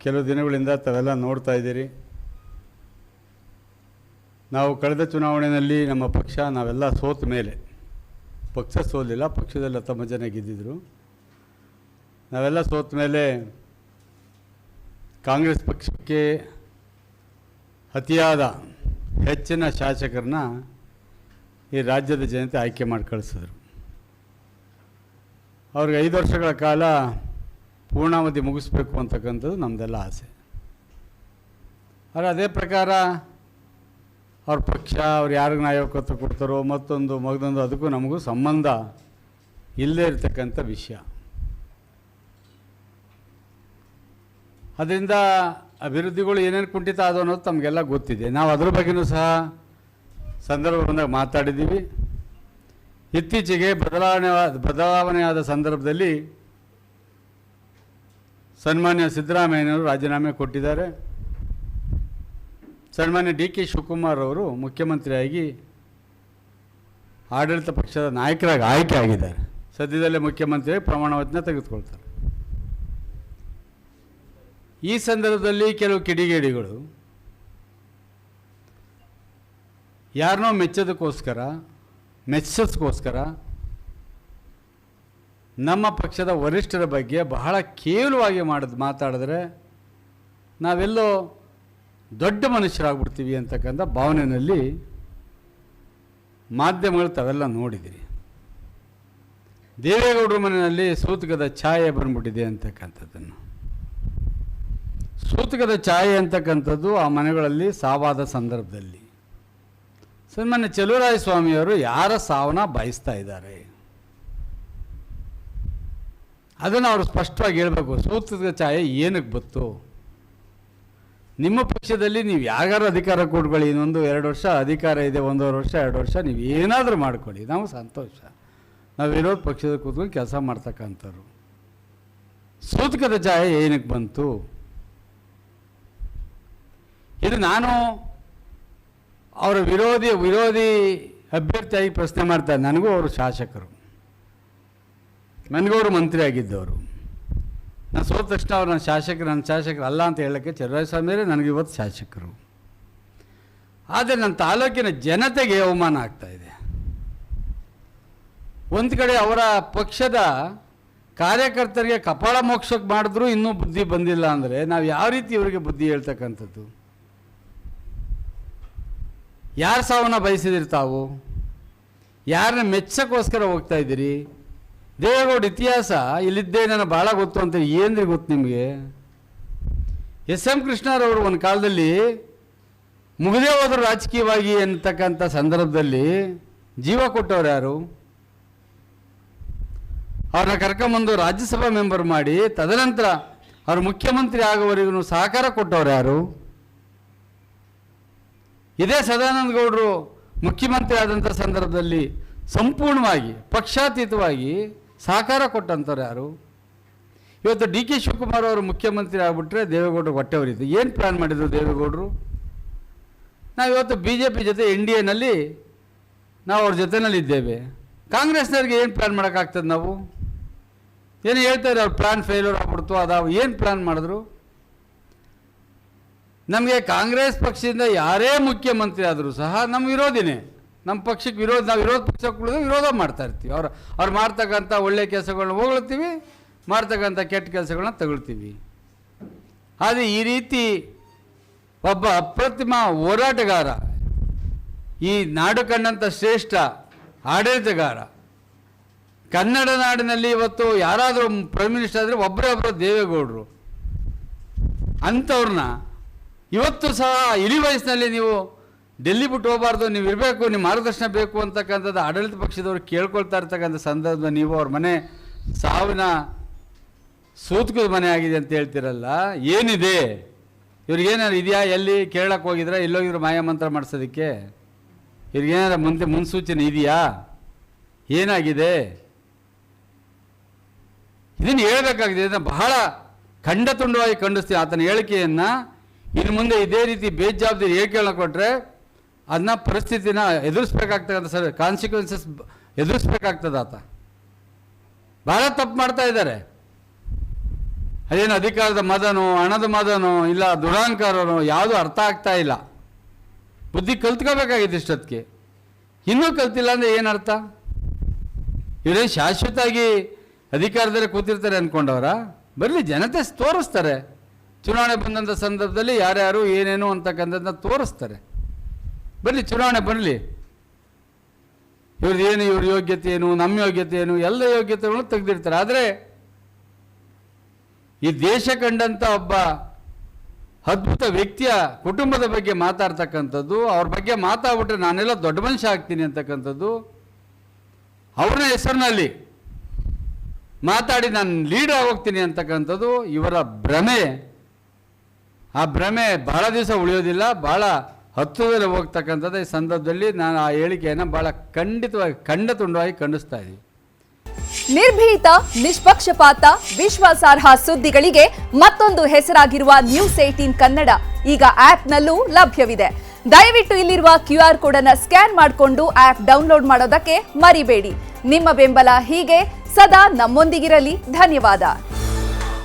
ಕೆಲವು ದಿನಗಳಿಂದ ತಾವೆಲ್ಲ ನೋಡ್ತಾ ಇದ್ದೀರಿ. ನಾವು ಕಳೆದ ಚುನಾವಣೆಯಲ್ಲಿ ನಮ್ಮ ಪಕ್ಷ ನಾವೆಲ್ಲ ಸೋತ ಮೇಲೆ, ಪಕ್ಷ ಸೋಲಿಲ್ಲ, ಪಕ್ಷದಲ್ಲಿ 19 ಜನ ಗೆದ್ದಿದ್ರು. ನಾವೆಲ್ಲ ಸೋತ ಮೇಲೆ ಕಾಂಗ್ರೆಸ್ ಪಕ್ಷಕ್ಕೆ ಅತಿಯಾದ ಹೆಚ್ಚಿನ ಶಾಸಕರನ್ನ ಈ ರಾಜ್ಯದ ಜನತೆ ಆಯ್ಕೆ ಮಾಡಿ ಕಳಿಸಿದ್ರು. ಅವ್ರಿಗೆ 5 ವರ್ಷಗಳ ಕಾಲ ಪೂರ್ಣಾವಧಿ ಮುಗಿಸ್ಬೇಕು ಅಂತಕ್ಕಂಥದ್ದು ನಮ್ಮದೆಲ್ಲ ಆಸೆ. ಆದರೆ ಅದೇ ಪ್ರಕಾರ ಅವ್ರ ಪಕ್ಷ ಅವ್ರು ಯಾರಿಗೆ ನಾಯಕತ್ವ ಕೊಡ್ತಾರೋ ಮಗದೊಂದು ಅದಕ್ಕೂ ನಮಗೂ ಸಂಬಂಧ ಇಲ್ಲದೇ ಇರತಕ್ಕಂಥ ವಿಷಯ. ಅದರಿಂದ ಅಭಿವೃದ್ಧಿಗಳು ಏನೇನು ಕುಂಠಿತ ಆದೋ ಅನ್ನೋದು ತಮಗೆಲ್ಲ ಗೊತ್ತಿದೆ. ನಾವು ಅದ್ರ ಬಗ್ಗೆಯೂ ಸಹ ಸಂದರ್ಭ ಬಂದಾಗ ಮಾತಾಡಿದ್ದೀವಿ. ಇತ್ತೀಚೆಗೆ ಬದಲಾವಣೆಯಾದ ಸಂದರ್ಭದಲ್ಲಿ ಸನ್ಮಾನ್ಯ ಸಿದ್ದರಾಮಯ್ಯನವರು ರಾಜೀನಾಮೆ ಕೊಟ್ಟಿದ್ದಾರೆ. ಸನ್ಮಾನ್ಯ ಡಿ ಕೆ ಶಿವಕುಮಾರ್ ಅವರು ಮುಖ್ಯಮಂತ್ರಿಯಾಗಿ ಆಡಳಿತ ಪಕ್ಷದ ನಾಯಕರಾಗಿ ಆಯ್ಕೆ ಆಗಿದ್ದಾರೆ. ಸದ್ಯದಲ್ಲೇ ಮುಖ್ಯಮಂತ್ರಿಯಾಗಿ ಪ್ರಮಾಣ ವಚನ ತೆಗೆದುಕೊಳ್ತಾರೆ. ಈ ಸಂದರ್ಭದಲ್ಲಿ ಕೆಲವು ಕಿಡಿಗೇಡಿಗಳು ಯಾರನ್ನೋ ಮೆಚ್ಚೋದಕ್ಕೋಸ್ಕರ ನಮ್ಮ ಪಕ್ಷದ ವರಿಷ್ಠರ ಬಗ್ಗೆ ಬಹಳ ಕೇವಲವಾಗಿ ಮಾತಾಡಿದ್ರೆ ನಾವೆಲ್ಲೋ ದೊಡ್ಡ ಮನುಷ್ಯರಾಗ್ಬಿಡ್ತೀವಿ ಅಂತಕ್ಕಂಥ ಭಾವನೆಯಲ್ಲಿ ಮಾಧ್ಯಮಗಳು ತಾವೆಲ್ಲ ನೋಡಿದಿರಿ. ದೇವೇಗೌಡರ ಮನೆಯಲ್ಲಿ ಸೂತಕದ ಛಾಯೆ ಬಂದ್ಬಿಟ್ಟಿದೆ ಅಂತಕ್ಕಂಥದ್ದನ್ನು. ಸೂತಕದ ಛಾಯೆ ಅಂತಕ್ಕಂಥದ್ದು ಆ ಮನೆಗಳಲ್ಲಿ ಸಾವಾದ ಸಂದರ್ಭದಲ್ಲಿ ಸನ್ಮಾನ್ಯ ಚಲುವರಾಯಸ್ವಾಮಿಯವರು ಯಾರ ಸಾವನ್ನ ಬಯಸ್ತಾ ಇದ್ದಾರೆ ಅದನ್ನು ಅವರು ಸ್ಪಷ್ಟವಾಗಿ ಹೇಳಬೇಕು. ಸೂತಕದ ಛಾಯೆ ಏನಕ್ಕೆ ಬಂತು? ನಿಮ್ಮ ಪಕ್ಷದಲ್ಲಿ ನೀವು ಯಾರಿಗಾರು ಅಧಿಕಾರ ಕೊಟ್ಕೊಳ್ಳಿ, ಇನ್ನೊಂದು 2 ವರ್ಷ ಅಧಿಕಾರ ಇದೆ, 1.5 ವರ್ಷ 2 ವರ್ಷ ನೀವು ಏನಾದರೂ ಮಾಡ್ಕೊಳ್ಳಿ, ನಾವು ಸಂತೋಷ. ನಾವು ವಿರೋಧ ಪಕ್ಷದ ಕೂತ್ಕೊಂಡು ಕೆಲಸ ಮಾಡ್ತಕ್ಕಂಥವ್ರು. ಸೂತಕದ ಛಾಯೆ ಏನಕ್ಕೆ ಬಂತು? ಇದು ನಾನು ಅವರ ವಿರೋಧಿ ಅಭ್ಯರ್ಥಿಯಾಗಿ ಪ್ರಶ್ನೆ ಮಾಡ್ತಾರೆ. ನನಗೂ ಅವರು ಶಾಸಕರು, ನನಗೂ ಅವರು ಮಂತ್ರಿ ಆಗಿದ್ದವರು. ನಾನು ಸೋತ ತಕ್ಷಣ ಅವ್ರು ನನ್ನ ಶಾಸಕರು ಅಲ್ಲ ಅಂತ ಹೇಳೋಕ್ಕೆ ಚಲುವರಾಯಸ್ವಾಮಿಯವರೇ ನನಗೆ ಇವತ್ತು ಶಾಸಕರು. ಆದರೆ ನನ್ನ ತಾಲೂಕಿನ ಜನತೆಗೆ ಅವಮಾನ ಆಗ್ತಾಯಿದೆ. ಒಂದು ಕಡೆ ಅವರ ಪಕ್ಷದ ಕಾರ್ಯಕರ್ತರಿಗೆ ಕಪಾಳ ಮೋಕ್ಷಕ್ಕೆ ಮಾಡಿದ್ರೂ ಇನ್ನೂ ಬುದ್ಧಿ ಬಂದಿಲ್ಲ ಅಂದರೆ ನಾವು ಯಾವ ರೀತಿ ಇವರಿಗೆ ಬುದ್ಧಿ ಹೇಳ್ತಕ್ಕಂಥದ್ದು? ಯಾರು ಸಾವನ್ನ ಬಯಸಿದಿರಿ ತಾವು? ಯಾರನ್ನ ಮೆಚ್ಚಕ್ಕೋಸ್ಕರ ಹೋಗ್ತಾ ಇದ್ದೀರಿ? ದೇವೇಗೌಡ ಇತಿಹಾಸ ಇಲ್ಲಿದ್ದೇ ನನಗೆ ಭಾಳ ಗೊತ್ತು ಅಂತ ಏನ್ರಿ ಗೊತ್ತು ನಿಮಗೆ? ಎಸ್.ಎಂ. ಕೃಷ್ಣರವರು ಒಂದು ಕಾಲದಲ್ಲಿ ಮುಗಿದೇ ಹೋದರು ರಾಜಕೀಯವಾಗಿ ಅಂತಕ್ಕಂಥ ಸಂದರ್ಭದಲ್ಲಿ ಜೀವ ಕೊಟ್ಟವ್ರು ಯಾರು? ಅವ್ರನ್ನ ಕರ್ಕೊಂಬಂದು ರಾಜ್ಯಸಭಾ ಮೆಂಬರ್ ಮಾಡಿ ತದನಂತರ ಅವರು ಮುಖ್ಯಮಂತ್ರಿ ಆಗೋವರೆಗೂ ಸಹಕಾರ ಕೊಟ್ಟವ್ರು ಯಾರು? ಇದೇ ಸದಾನಂದ ಗೌಡರು ಮುಖ್ಯಮಂತ್ರಿ ಆದಂಥ ಸಂದರ್ಭದಲ್ಲಿ ಸಂಪೂರ್ಣವಾಗಿ ಪಕ್ಷಾತೀತವಾಗಿ ಸಹಕಾರ ಕೊಟ್ಟಂಥವ್ರು ಯಾರು? ಇವತ್ತು ಡಿ ಕೆ ಶಿವಕುಮಾರ್ ಅವರು ಮುಖ್ಯಮಂತ್ರಿ ಆಗಿಬಿಟ್ರೆ ದೇವೇಗೌಡರು ಹೊಟ್ಟೆ ಉರಿತು. ಏನು ಪ್ಲ್ಯಾನ್ ಮಾಡಿದರು ದೇವೇಗೌಡರು? ನಾವಿವತ್ತು BJP ಜೊತೆ NDAನಲ್ಲಿ ನಾವು ಅವ್ರ ಜೊತೆಯಲ್ಲಿದ್ದೇವೆ. ಕಾಂಗ್ರೆಸ್ನವ್ರಿಗೆ ಏನು ಪ್ಲ್ಯಾನ್ ಮಾಡೋಕ್ಕಾಗ್ತದೆ? ನಾವು ಏನು ಹೇಳ್ತಾರೆ, ಅವ್ರ ಪ್ಲ್ಯಾನ್ ಫೇಲ್ಯೂರ್ ಆಗ್ಬಿಡ್ತು, ಅದಾವು ಏನು ಪ್ಲ್ಯಾನ್ ಮಾಡಿದ್ರು? ನಮಗೆ ಕಾಂಗ್ರೆಸ್ ಪಕ್ಷದಿಂದ ಯಾರೇ ಮುಖ್ಯಮಂತ್ರಿ ಆದರೂ ಸಹ ನಮ್ಮ ವಿರೋಧಿನೇ. ನಮ್ಮ ಪಕ್ಷಕ್ಕೆ ನಾವು ವಿರೋಧ ಪಕ್ಷಕ್ಕೆ ವಿರೋಧ ಮಾಡ್ತಾ ಇರ್ತೀವಿ. ಅವ್ರು ಮಾಡ್ತಕ್ಕಂಥ ಒಳ್ಳೆಯ ಕೆಲಸಗಳನ್ನ ಹೊಗಳ್ತೀವಿ, ಮಾಡ್ತಕ್ಕಂಥ ಕೆಟ್ಟ ಕೆಲಸಗಳನ್ನ ತಗೊಳ್ತೀವಿ. ಆದರೆ ಈ ರೀತಿ ಒಬ್ಬ ಅಪ್ರತಿಮ ಹೋರಾಟಗಾರ, ಈ ನಾಡು ಕಂಡಂಥ ಶ್ರೇಷ್ಠ ಆಡಳಿತಗಾರ, ಕನ್ನಡ ನಾಡಿನಲ್ಲಿ ಇವತ್ತು ಯಾರಾದರೂ ಪ್ರೈಮ್ ಮಿನಿಸ್ಟರ್ ಆದರೆ ಒಬ್ಬರೇ ದೇವೇಗೌಡರು. ಅಂಥವ್ರನ್ನ ಇವತ್ತು ಸಹ ಇಳಿ ವಯಸ್ಸಿನಲ್ಲಿ ನೀವು ಡೆಲ್ಲಿ ಬಿಟ್ಟು ಹೋಗಬಾರ್ದು, ನೀವು ಇರಬೇಕು, ನಿಮ್ಮ ಮಾರ್ಗದರ್ಶನ ಬೇಕು ಅಂತಕ್ಕಂಥದ್ದು ಆಡಳಿತ ಪಕ್ಷದವ್ರು ಕೇಳ್ಕೊಳ್ತಾ ಇರ್ತಕ್ಕಂಥ ಸಂದರ್ಭದಲ್ಲಿ ನೀವು ಅವ್ರ ಮನೆ ಸಾವಿನ ಸೂತಕದ ಮನೆ ಆಗಿದೆ ಅಂತ ಹೇಳ್ತಿರಲ್ಲ, ಏನಿದೆ? ಇವ್ರಿಗೇನಾರು ಇದೆಯಾ? ಎಲ್ಲಿ ಕೇಳಕ್ಕೆ ಹೋಗಿದ್ರೆ ಎಲ್ಲೋಗಿದ್ರು ಮಾಯಾಮಂತ್ರ ಮಾಡಿಸೋದಕ್ಕೆ? ಇವ್ರಿಗೇನಾರು ಮುನ್ಸೂಚನೆ ಇದೆಯಾ? ಏನಾಗಿದೆ? ಇದನ್ನು ಹೇಳ್ಬೇಕಾಗಿದೆ. ಇದನ್ನು ಬಹಳ ಖಂಡತುಂಡವಾಗಿ ಖಂಡಿಸ್ತೀವಿ ಆತನ ಹೇಳಿಕೆಯನ್ನು. ಇನ್ನು ಮುಂದೆ ಇದೇ ರೀತಿ ಬೇಜವಾಬ್ದಾರಿ ಹೇಳಿಕೆಗಳನ್ನ ಕೊಟ್ಟರೆ ಅದನ್ನ ಪರಿಸ್ಥಿತಿನ ಎದುರಿಸ್ಬೇಕಾಗ್ತಕ್ಕಂಥ ಕಾನ್ಸಿಕ್ವೆನ್ಸಸ್ ಎದುರಿಸ್ಬೇಕಾಗ್ತದೆ. ಆತ ಭಾಳ ತಪ್ಪು ಮಾಡ್ತಾ ಇದ್ದಾರೆ. ಅದೇನು ಅಧಿಕಾರದ ಮದನೋ ಹಣದ ಮದನೋ ಇಲ್ಲ ದುರಾಂಕಾರನೋ ಯಾವುದು ಅರ್ಥ ಆಗ್ತಾ ಇಲ್ಲ. ಬುದ್ಧಿ ಕಲ್ತ್ಕೋಬೇಕಾಗಿದೆ ಇಷ್ಟೊತ್ತಿಗೆ. ಇನ್ನೂ ಕಲ್ತಿಲ್ಲ ಅಂದರೆ ಏನರ್ಥ? ಇವರೇ ಶಾಶ್ವತವಾಗಿ ಅಧಿಕಾರದಲ್ಲಿ ಕೂತಿರ್ತಾರೆ ಅಂದ್ಕೊಂಡವರ? ಬರಲಿ, ಜನತೆ ತೋರಿಸ್ತಾರೆ. ಚುನಾವಣೆ ಬಂದಂಥ ಸಂದರ್ಭದಲ್ಲಿ ಯಾರ್ಯಾರು ಏನೇನು ಅಂತಕ್ಕಂಥದ್ದನ್ನ ತೋರಿಸ್ತಾರೆ. ಬರಲಿ, ಚುನಾವಣೆ ಬರಲಿ. ಇವ್ರದ್ದು ಏನು, ಇವ್ರ ಯೋಗ್ಯತೆ ಏನು, ನಮ್ಮ ಯೋಗ್ಯತೆ ಏನು, ಎಲ್ಲ ಯೋಗ್ಯತೆಗಳನ್ನು ತೆಗೆದಿರ್ತಾರೆ. ಆದರೆ ಈ ದೇಶ ಕಂಡಂಥ ಒಬ್ಬ ಅದ್ಭುತ ವ್ಯಕ್ತಿಯ ಕುಟುಂಬದ ಬಗ್ಗೆ ಮಾತಾಡ್ತಕ್ಕಂಥದ್ದು, ಅವ್ರ ಬಗ್ಗೆ ಮಾತಾಡ್ಬಿಟ್ರೆ ನಾನೆಲ್ಲ ದೊಡ್ಡ ಮನುಷ್ಯ ಆಗ್ತೀನಿ ಅಂತಕ್ಕಂಥದ್ದು, ಅವ್ರನ್ನ ಹೆಸರಿನಲ್ಲಿ ಮಾತಾಡಿ ನಾನು ಲೀಡರ್ ಆಗೋಗ್ತೀನಿ ಅಂತಕ್ಕಂಥದ್ದು ಇವರ ಭ್ರಮೆ. ಆ ಭ್ರಮೆ ಬಹಳ ದಿವಸ ಉಳಿಯೋದಿಲ್ಲ, ಭಾಳ ಹತ್ತುದಲ್ಲಿ ಹೋಗ್ತಕ್ಕಂಥದ್ದು. ಈ ಸಂದರ್ಭದಲ್ಲಿ ನಾನು ಆ ಹೇಳಿಕೆಯನ್ನು ಭಾಳ ಖಂಡತುಂಡವಾಗಿ ಖಂಡಿಸ್ತಾ ಇದ್ದೀನಿ. ನಿರ್ಭೀತ, ನಿಷ್ಪಕ್ಷಪಾತ, ವಿಶ್ವಾಸಾರ್ಹ ಸುದ್ದಿಗಳಿಗೆ ಮತ್ತೊಂದು ಹೆಸರಾಗಿರುವ News18 ಕನ್ನಡ ಈಗ ಆಪ್ನಲ್ಲೂ ಲಭ್ಯವಿದೆ. ದಯವಿಟ್ಟು ಇಲ್ಲಿರುವ QR ಕೋಡ್ ಅನ್ನು ಸ್ಕ್ಯಾನ್ ಮಾಡಿಕೊಂಡು ಆಪ್ ಡೌನ್ಲೋಡ್ ಮಾಡೋದಕ್ಕೆ ಮರಿಬೇಡಿ. ನಿಮ್ಮ ಬೆಂಬಲ ಹೀಗೆ ಸದಾ ನಮ್ಮೊಂದಿಗಿರಲಿ. ಧನ್ಯವಾದ.